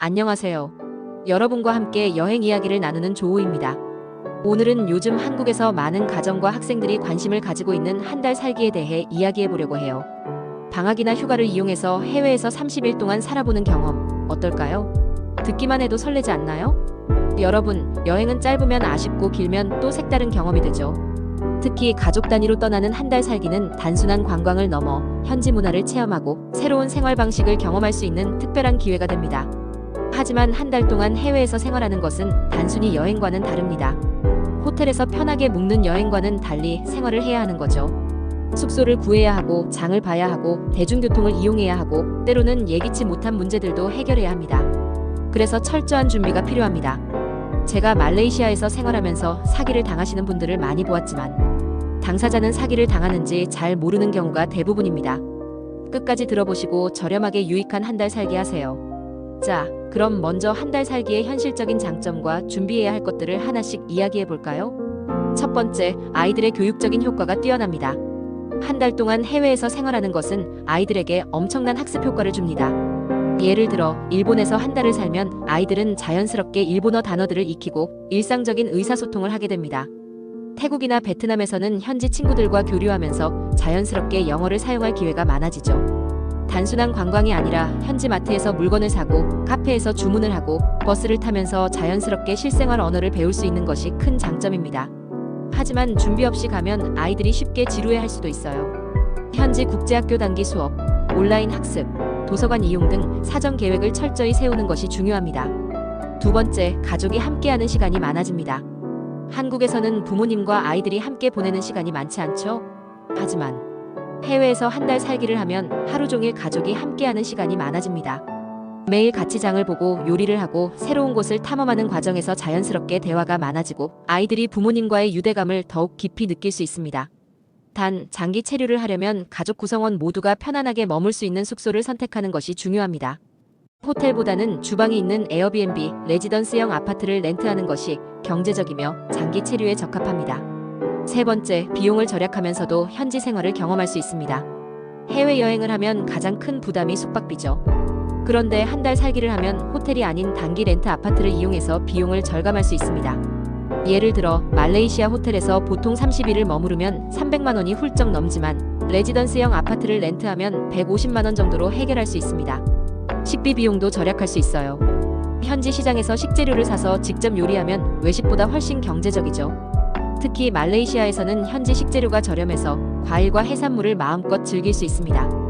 안녕하세요. 여러분과 함께 여행 이야기를 나누는 조우입니다. 오늘은 요즘 한국에서 많은 가정과 학생들이 관심을 가지고 있는 한 달 살기에 대해 이야기해 보려고 해요. 방학이나 휴가를 이용해서 해외에서 30일 동안 살아보는 경험 어떨까요? 듣기만 해도 설레지 않나요? 여러분, 여행은 짧으면 아쉽고 길면 또 색다른 경험이 되죠. 특히 가족 단위로 떠나는 한 달 살기는 단순한 관광을 넘어 현지 문화를 체험하고 새로운 생활 방식을 경험할 수 있는 특별한 기회가 됩니다. 하지만 한 달 동안 해외에서 생활하는 것은 단순히 여행과는 다릅니다. 호텔에서 편하게 묵는 여행과는 달리 생활을 해야 하는 거죠. 숙소를 구해야 하고 장을 봐야 하고 대중교통을 이용해야 하고 때로는 예기치 못한 문제들도 해결해야 합니다. 그래서 철저한 준비가 필요합니다. 제가 말레이시아에서 생활하면서 사기를 당하시는 분들을 많이 보았지만 당사자는 사기를 당하는지 잘 모르는 경우가 대부분입니다. 끝까지 들어보시고 저렴하게 유익한 한 달 살기 하세요. 자, 그럼 먼저 한 달 살기의 현실적인 장점과 준비해야 할 것들을 하나씩 이야기해 볼까요? 첫 번째, 아이들의 교육적인 효과가 뛰어납니다. 한 달 동안 해외에서 생활하는 것은 아이들에게 엄청난 학습 효과를 줍니다. 예를 들어, 일본에서 한 달을 살면 아이들은 자연스럽게 일본어 단어들을 익히고 일상적인 의사소통을 하게 됩니다. 태국이나 베트남에서는 현지 친구들과 교류하면서 자연스럽게 영어를 사용할 기회가 많아지죠. 단순한 관광이 아니라 현지 마트에서 물건을 사고 카페에서 주문을 하고 버스를 타면서 자연스럽게 실생활 언어를 배울 수 있는 것이 큰 장점입니다. 하지만 준비 없이 가면 아이들이 쉽게 지루해할 수도 있어요. 현지 국제학교 단기 수업, 온라인 학습, 도서관 이용 등 사전 계획을 철저히 세우는 것이 중요합니다. 두 번째, 가족이 함께하는 시간이 많아집니다. 한국에서는 부모님과 아이들이 함께 보내는 시간이 많지 않죠? 하지만 해외에서 한 달 살기를 하면 하루 종일 가족이 함께하는 시간이 많아집니다. 매일 같이 장을 보고 요리를 하고 새로운 곳을 탐험하는 과정에서 자연스럽게 대화가 많아지고 아이들이 부모님과의 유대감을 더욱 깊이 느낄 수 있습니다. 단, 장기 체류를 하려면 가족 구성원 모두가 편안하게 머물 수 있는 숙소를 선택하는 것이 중요합니다. 호텔보다는 주방이 있는 에어비앤비, 레지던스형 아파트를 렌트하는 것이 경제적이며 장기 체류에 적합합니다. 세 번째, 비용을 절약하면서도 현지 생활을 경험할 수 있습니다. 해외여행을 하면 가장 큰 부담이 숙박비죠. 그런데 한 달 살기를 하면 호텔이 아닌 단기 렌트 아파트를 이용해서 비용을 절감할 수 있습니다. 예를 들어 말레이시아 호텔에서 보통 30일을 머무르면 300만 원이 훌쩍 넘지만 레지던스형 아파트를 렌트하면 150만 원 정도로 해결할 수 있습니다. 식비 비용도 절약할 수 있어요. 현지 시장에서 식재료를 사서 직접 요리하면 외식보다 훨씬 경제적이죠. 특히 말레이시아에서는 현지 식재료가 저렴해서 과일과 해산물을 마음껏 즐길 수 있습니다.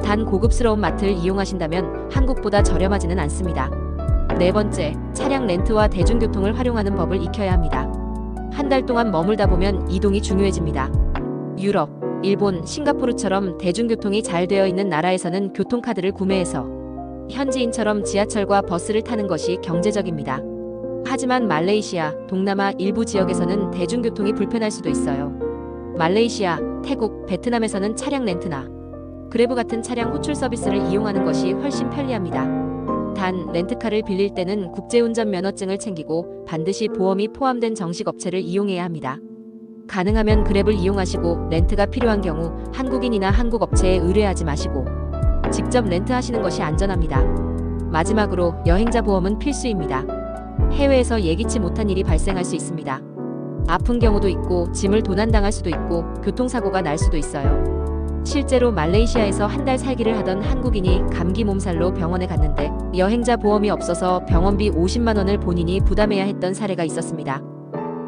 단, 고급스러운 마트를 이용하신다면 한국보다 저렴하지는 않습니다. 네 번째, 차량 렌트와 대중교통을 활용하는 법을 익혀야 합니다. 한 달 동안 머물다 보면 이동이 중요해집니다. 유럽, 일본, 싱가포르처럼 대중교통이 잘 되어 있는 나라에서는 교통카드를 구매해서 현지인처럼 지하철과 버스를 타는 것이 경제적입니다. 하지만 말레이시아, 동남아 일부 지역에서는 대중교통이 불편할 수도 있어요. 말레이시아, 태국, 베트남에서는 차량 렌트나 그래브 같은 차량 호출 서비스를 이용하는 것이 훨씬 편리합니다. 단, 렌트카를 빌릴 때는 국제운전 면허증을 챙기고 반드시 보험이 포함된 정식 업체를 이용해야 합니다. 가능하면 그랩을 이용하시고 렌트가 필요한 경우 한국인이나 한국 업체에 의뢰하지 마시고 직접 렌트하시는 것이 안전합니다. 마지막으로, 여행자 보험은 필수입니다. 해외에서 예기치 못한 일이 발생할 수 있습니다. 아픈 경우도 있고 짐을 도난당할 수도 있고 교통사고가 날 수도 있어요. 실제로 말레이시아에서 한 달 살기를 하던 한국인이 감기 몸살로 병원에 갔는데 여행자 보험이 없어서 병원비 50만 원을 본인이 부담해야 했던 사례가 있었습니다.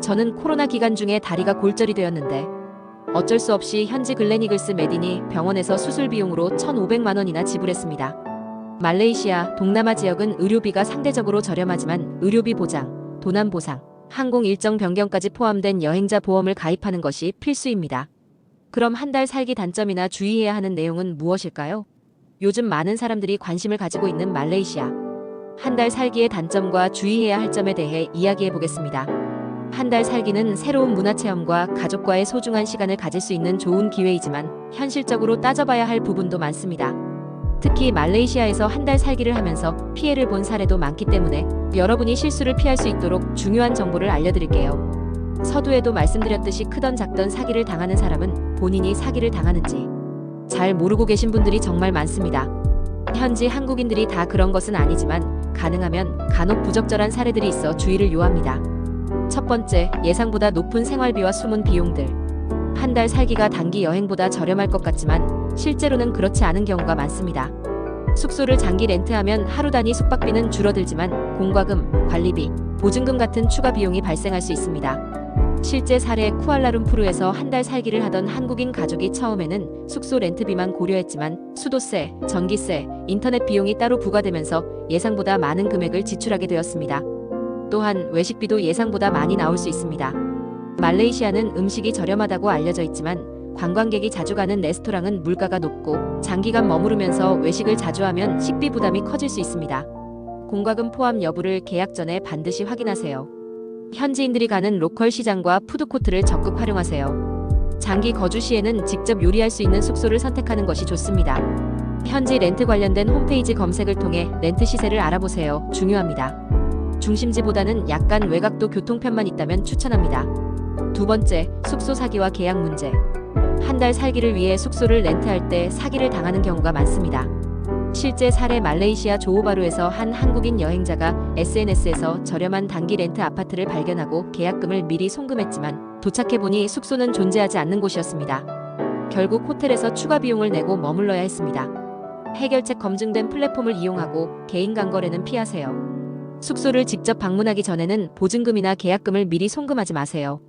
저는 코로나 기간 중에 다리가 골절이 되었는데 어쩔 수 없이 현지 글래니글스 메딘이 병원에서 수술 비용으로 1,500만 원이나 지불했습니다. 말레이시아, 동남아 지역은 의료비가 상대적으로 저렴하지만 의료비 보장, 도난 보상, 항공 일정 변경까지 포함된 여행자 보험을 가입하는 것이 필수입니다. 그럼 한 달 살기 단점이나 주의해야 하는 내용은 무엇일까요? 요즘 많은 사람들이 관심을 가지고 있는 말레이시아. 한 달 살기의 단점과 주의해야 할 점에 대해 이야기해 보겠습니다. 한 달 살기는 새로운 문화 체험과 가족과의 소중한 시간을 가질 수 있는 좋은 기회이지만 현실적으로 따져봐야 할 부분도 많습니다. 특히 말레이시아에서 한 달 살기를 하면서 피해를 본 사례도 많기 때문에 여러분이 실수를 피할 수 있도록 중요한 정보를 알려드릴게요. 서두에도 말씀드렸듯이 크던 작던 사기를 당하는 사람은 본인이 사기를 당하는지 잘 모르고 계신 분들이 정말 많습니다. 현지 한국인들이 다 그런 것은 아니지만 가능하면 간혹 부적절한 사례들이 있어 주의를 요합니다. 첫 번째, 예상보다 높은 생활비와 숨은 비용들. 한 달 살기가 단기 여행보다 저렴할 것 같지만 실제로는 그렇지 않은 경우가 많습니다. 숙소를 장기 렌트하면 하루 단위 숙박비는 줄어들지만 공과금, 관리비, 보증금 같은 추가 비용이 발생할 수 있습니다. 실제 사례 쿠알라룸푸르에서 한 달 살기를 하던 한국인 가족이 처음에는 숙소 렌트비만 고려했지만 수도세, 전기세, 인터넷 비용이 따로 부과되면서 예상보다 많은 금액을 지출하게 되었습니다. 또한 외식비도 예상보다 많이 나올 수 있습니다. 말레이시아는 음식이 저렴하다고 알려져 있지만 관광객이 자주 가는 레스토랑은 물가가 높고 장기간 머무르면서 외식을 자주 하면 식비 부담이 커질 수 있습니다. 공과금 포함 여부를 계약 전에 반드시 확인하세요. 현지인들이 가는 로컬 시장과 푸드코트를 적극 활용하세요. 장기 거주 시에는 직접 요리할 수 있는 숙소를 선택하는 것이 좋습니다. 현지 렌트 관련된 홈페이지 검색을 통해 렌트 시세를 알아보세요. 중요합니다. 중심지보다는 약간 외곽도 교통편만 있다면 추천합니다. 두 번째, 숙소 사기와 계약 문제. 한 달 살기를 위해 숙소를 렌트할 때 사기를 당하는 경우가 많습니다. 실제 사례 말레이시아 조호바루에서 한 한국인 여행자가 SNS에서 저렴한 단기 렌트 아파트를 발견하고 계약금을 미리 송금했지만 도착해보니 숙소는 존재하지 않는 곳이었습니다. 결국 호텔에서 추가 비용을 내고 머물러야 했습니다. 해결책 검증된 플랫폼을 이용하고 개인 간거래는 피하세요. 숙소를 직접 방문하기 전에는 보증금이나 계약금을 미리 송금하지 마세요.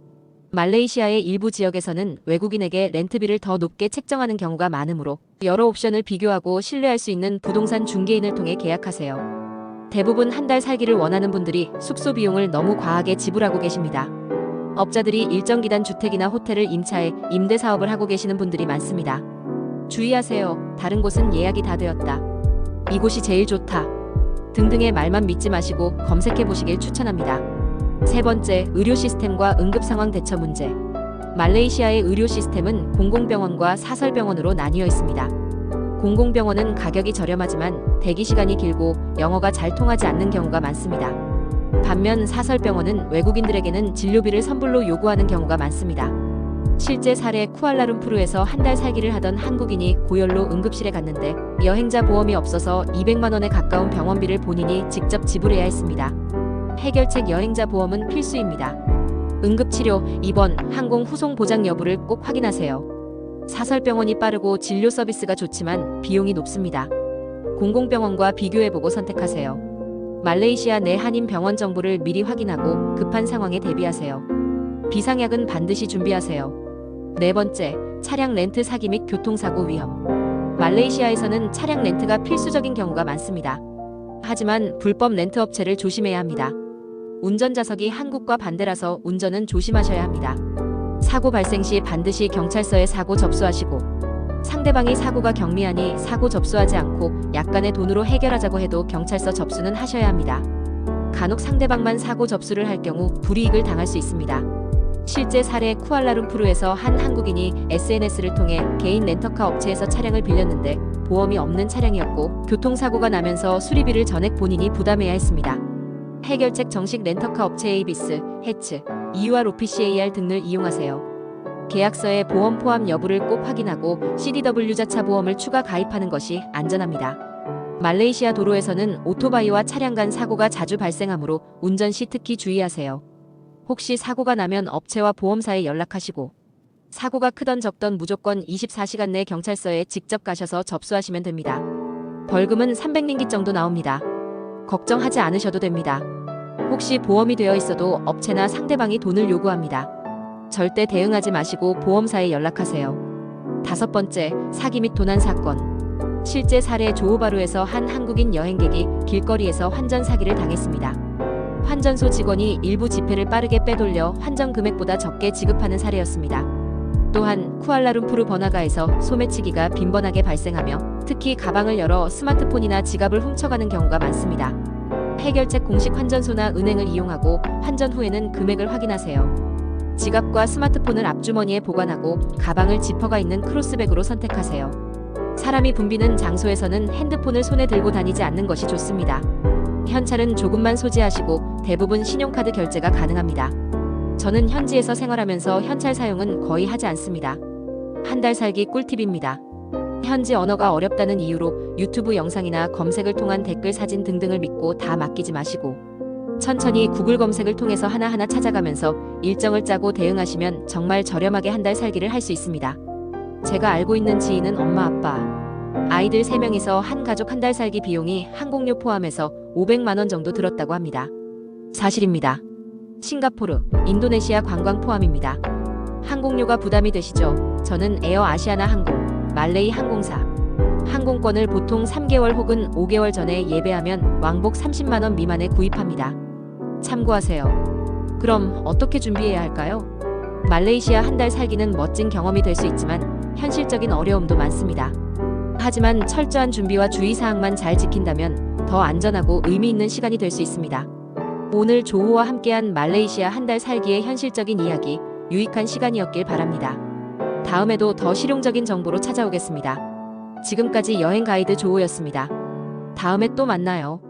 말레이시아의 일부 지역에서는 외국인에게 렌트비를 더 높게 책정하는 경우가 많으므로 여러 옵션을 비교하고 신뢰할 수 있는 부동산 중개인을 통해 계약하세요. 대부분 한 달 살기를 원하는 분들이 숙소 비용을 너무 과하게 지불하고 계십니다. 업자들이 일정 기간 주택이나 호텔을 임차해 임대 사업을 하고 계시는 분들이 많습니다. 주의하세요. 다른 곳은 예약이 다 되었다. 이곳이 제일 좋다. 등등의 말만 믿지 마시고 검색해 보시길 추천합니다. 세 번째, 의료 시스템과 응급 상황 대처 문제. 말레이시아의 의료 시스템은 공공병원과 사설병원으로 나뉘어 있습니다. 공공병원은 가격이 저렴하지만 대기 시간이 길고 영어가 잘 통하지 않는 경우가 많습니다. 반면 사설병원은 외국인들에게는 진료비를 선불로 요구하는 경우가 많습니다. 실제 사례 쿠알라룸푸르에서 한 달 살기를 하던 한국인이 고열로 응급실에 갔는데 여행자 보험이 없어서 200만 원에 가까운 병원비를 본인이 직접 지불해야 했습니다. 해결책 여행자 보험은 필수입니다. 응급치료, 입원, 항공 후송 보장 여부를 꼭 확인하세요. 사설병원이 빠르고 진료 서비스가 좋지만 비용이 높습니다. 공공병원과 비교해보고 선택하세요. 말레이시아 내 한인 병원 정보를 미리 확인하고 급한 상황에 대비하세요. 비상약은 반드시 준비하세요. 네 번째, 차량 렌트 사기 및 교통사고 위험. 말레이시아에서는 차량 렌트가 필수적인 경우가 많습니다. 하지만 불법 렌트 업체를 조심해야 합니다. 운전자석이 한국과 반대라서 운전은 조심하셔야 합니다. 사고 발생 시 반드시 경찰서에 사고 접수하시고 상대방이 사고가 경미하니 사고 접수하지 않고 약간의 돈으로 해결하자고 해도 경찰서 접수는 하셔야 합니다. 간혹 상대방만 사고 접수를 할 경우 불이익을 당할 수 있습니다. 실제 사례 쿠알라룸푸르에서 한 한국인이 SNS를 통해 개인 렌터카 업체에서 차량을 빌렸는데 보험이 없는 차량이었고 교통사고가 나면서 수리비를 전액 본인이 부담해야 했습니다. 해결책 정식 렌터카 업체 에이비스, 해츠, EUR OPCAR 등을 이용하세요. 계약서에 보험 포함 여부를 꼭 확인하고 CDW 자차 보험을 추가 가입하는 것이 안전합니다. 말레이시아 도로에서는 오토바이와 차량 간 사고가 자주 발생하므로 운전 시 특히 주의하세요. 혹시 사고가 나면 업체와 보험사에 연락하시고 사고가 크던 적던 무조건 24시간 내 경찰서에 직접 가셔서 접수하시면 됩니다. 벌금은 300링깃 정도 나옵니다. 걱정하지 않으셔도 됩니다. 혹시 보험이 되어 있어도 업체나 상대방이 돈을 요구합니다. 절대 대응하지 마시고 보험사에 연락하세요. 다섯 번째, 사기 및 도난 사건. 실제 사례 조호바루에서 한 한국인 여행객이 길거리에서 환전 사기를 당했습니다. 환전소 직원이 일부 지폐를 빠르게 빼돌려 환전 금액보다 적게 지급하는 사례였습니다. 또한 쿠알라룸푸르 버나가에서 소매치기가 빈번하게 발생하며 특히 가방을 열어 스마트폰이나 지갑을 훔쳐가는 경우가 많습니다. 해결책 공식 환전소나 은행을 이용하고 환전 후에는 금액을 확인하세요. 지갑과 스마트폰을 앞주머니에 보관하고 가방을 지퍼가 있는 크로스백으로 선택하세요. 사람이 붐비는 장소에서는 핸드폰을 손에 들고 다니지 않는 것이 좋습니다. 현찰은 조금만 소지하시고 대부분 신용카드 결제가 가능합니다. 저는 현지에서 생활하면서 현찰 사용은 거의 하지 않습니다. 한 달 살기 꿀팁입니다. 현지 언어가 어렵다는 이유로 유튜브 영상이나 검색을 통한 댓글, 사진 등등을 믿고 다 맡기지 마시고 천천히 구글 검색을 통해서 하나하나 찾아가면서 일정을 짜고 대응하시면 정말 저렴하게 한 달 살기를 할 수 있습니다. 제가 알고 있는 지인은 엄마, 아빠, 아이들 3명이서 한 가족 한 달 살기 비용이 항공료 포함해서 500만 원 정도 들었다고 합니다. 사실입니다. 싱가포르, 인도네시아 관광 포함입니다. 항공료가 부담이 되시죠? 저는 에어 아시아나 항공, 말레이 항공사 항공권을 보통 3개월 혹은 5개월 전에 예배하면 왕복 30만 원 미만에 구입합니다. 참고하세요. 그럼 어떻게 준비해야 할까요? 말레이시아 한 달 살기는 멋진 경험이 될 수 있지만 현실적인 어려움도 많습니다. 하지만 철저한 준비와 주의사항만 잘 지킨다면 더 안전하고 의미 있는 시간이 될 수 있습니다. 오늘 조호와 함께한 말레이시아 한 달 살기의 현실적인 이야기, 유익한 시간이었길 바랍니다. 다음에도 더 실용적인 정보로 찾아오겠습니다. 지금까지 여행 가이드 조호였습니다. 다음에 또 만나요.